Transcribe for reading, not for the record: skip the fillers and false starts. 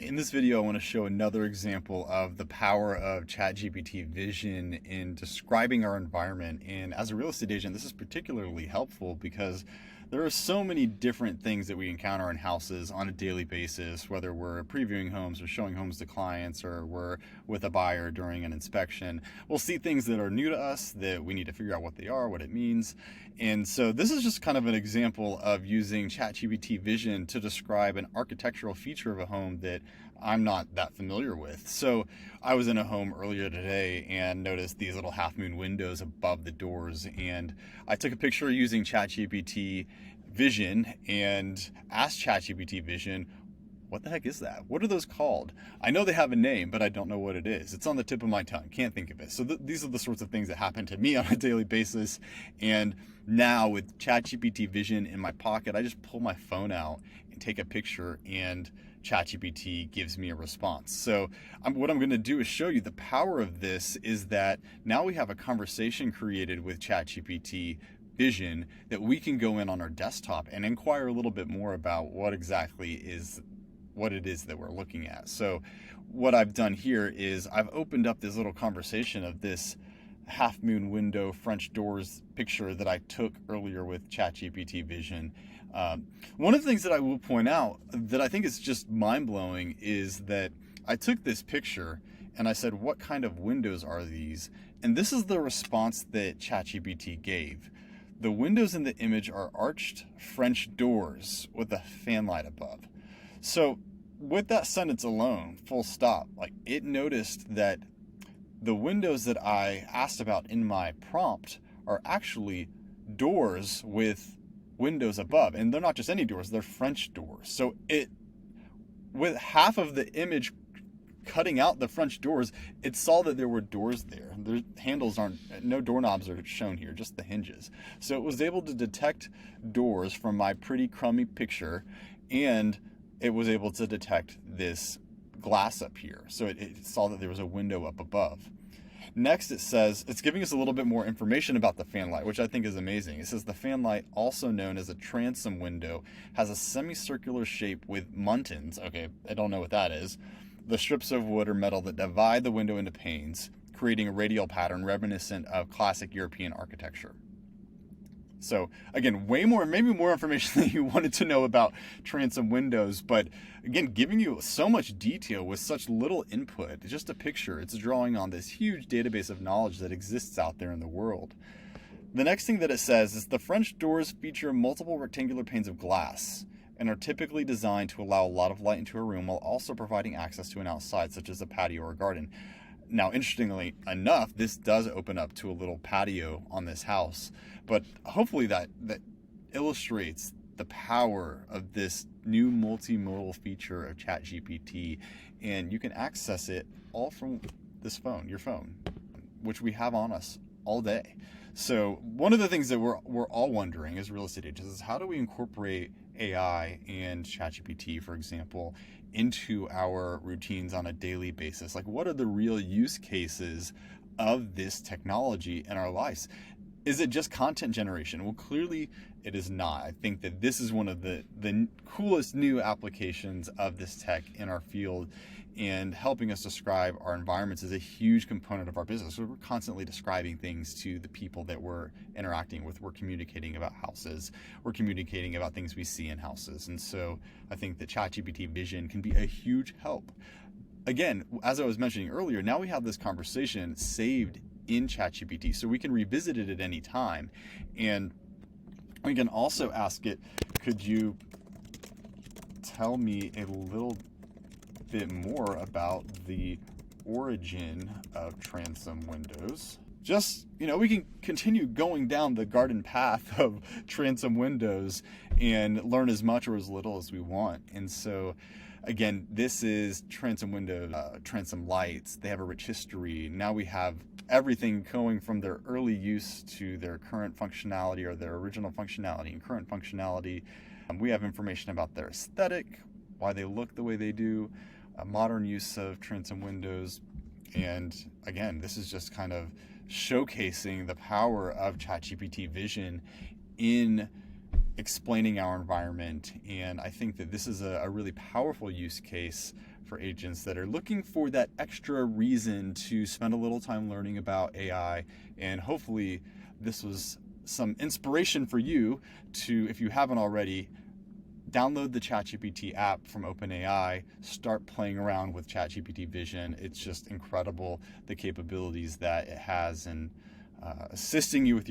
In this video, I want to show another example of the power of ChatGPT Vision in describing our environment. And as a real estate agent, this is particularly helpful because there are so many different things that we encounter in houses on a daily basis, whether we're previewing homes or showing homes to clients or we're with a buyer during an inspection. We'll see things that are new to us that we need to figure out what they are, what it means. And so this is just kind of an example of using ChatGPT Vision to describe an architectural feature of a home that I'm not that familiar with. So I was in a home earlier today and noticed these little half moon windows above the doors, and I took a picture using ChatGPT Vision and asked ChatGPT Vision, what the heck is that? What are those called? I know they have a name, but I don't know what it is. It's on the tip of my tongue. Can't think of it. So these are the sorts of things that happen to me on a daily basis. And now with ChatGPT Vision in my pocket, I just pull my phone out and take a picture, and ChatGPT gives me a response. So what I'm going to do is show you the power of this is that now we have a conversation created with ChatGPT Vision that we can go in on our desktop and inquire a little bit more about what it is that we're looking at. So what I've done here is I've opened up this little conversation of this half moon window French doors picture that I took earlier with ChatGPT Vision. One of the things that I will point out that I think is just mind-blowing is that I took this picture and I said, what kind of windows are these? And this is the response that ChatGPT gave. The windows in the image are arched French doors with a fan light above. So with that sentence alone, full stop, like it noticed that the windows that I asked about in my prompt are actually doors with windows above, and they're not just any doors, they're French doors. So with half of the image cutting out the French doors, it saw that there were doors there. The handles no doorknobs are shown here, just the hinges. So it was able to detect doors from my pretty crummy picture, and it was able to detect this glass up here. So it saw that there was a window up above. Next, it's giving us a little bit more information about the fan light, which I think is amazing. It says the fan light, also known as a transom window, has a semicircular shape with muntins. Okay, I don't know what that is. The strips of wood or metal that divide the window into panes, creating a radial pattern reminiscent of classic European architecture. So again, maybe more information than you wanted to know about transom windows, but again, giving you so much detail with such little input. Just a picture, it's drawing on this huge database of knowledge that exists out there in the world. The next thing that it says is the French doors feature multiple rectangular panes of glass and are typically designed to allow a lot of light into a room while also providing access to an outside, such as a patio or a garden. Now, interestingly enough, this does open up to a little patio on this house, but hopefully that illustrates the power of this new multimodal feature of ChatGPT, and you can access it all from this phone, your phone, which we have on us all day. So one of the things that we're all wondering as real estate agents is how do we incorporate AI and ChatGPT, for example, into our routines on a daily basis? Like, what are the real use cases of this technology in our lives? Is it just content generation? Well, clearly it is not. I think that this is one of the coolest new applications of this tech in our field, and helping us describe our environments is a huge component of our business. So we're constantly describing things to the people that we're interacting with. We're communicating about houses. We're communicating about things we see in houses. And so I think that ChatGPT Vision can be a huge help. Again, as I was mentioning earlier, now we have this conversation saved in ChatGPT, so we can revisit it at any time. And we can also ask it, could you tell me a little bit more about the origin of transom windows? Just, we can continue going down the garden path of transom windows and learn as much or as little as we want. And so again, this is transom windows, transom lights. They have a rich history. Now we have everything going from their early use to their current functionality, or their original functionality and current functionality. We have information about their aesthetic, why they look the way they do, modern use of transom windows. And again, this is just kind of showcasing the power of ChatGPT Vision in explaining our environment. And I think that this is a really powerful use case for agents that are looking for that extra reason to spend a little time learning about AI. And hopefully this was some inspiration for you to, if you haven't already, download the ChatGPT app from OpenAI, start playing around with ChatGPT Vision. It's just incredible, the capabilities that it has in assisting you with your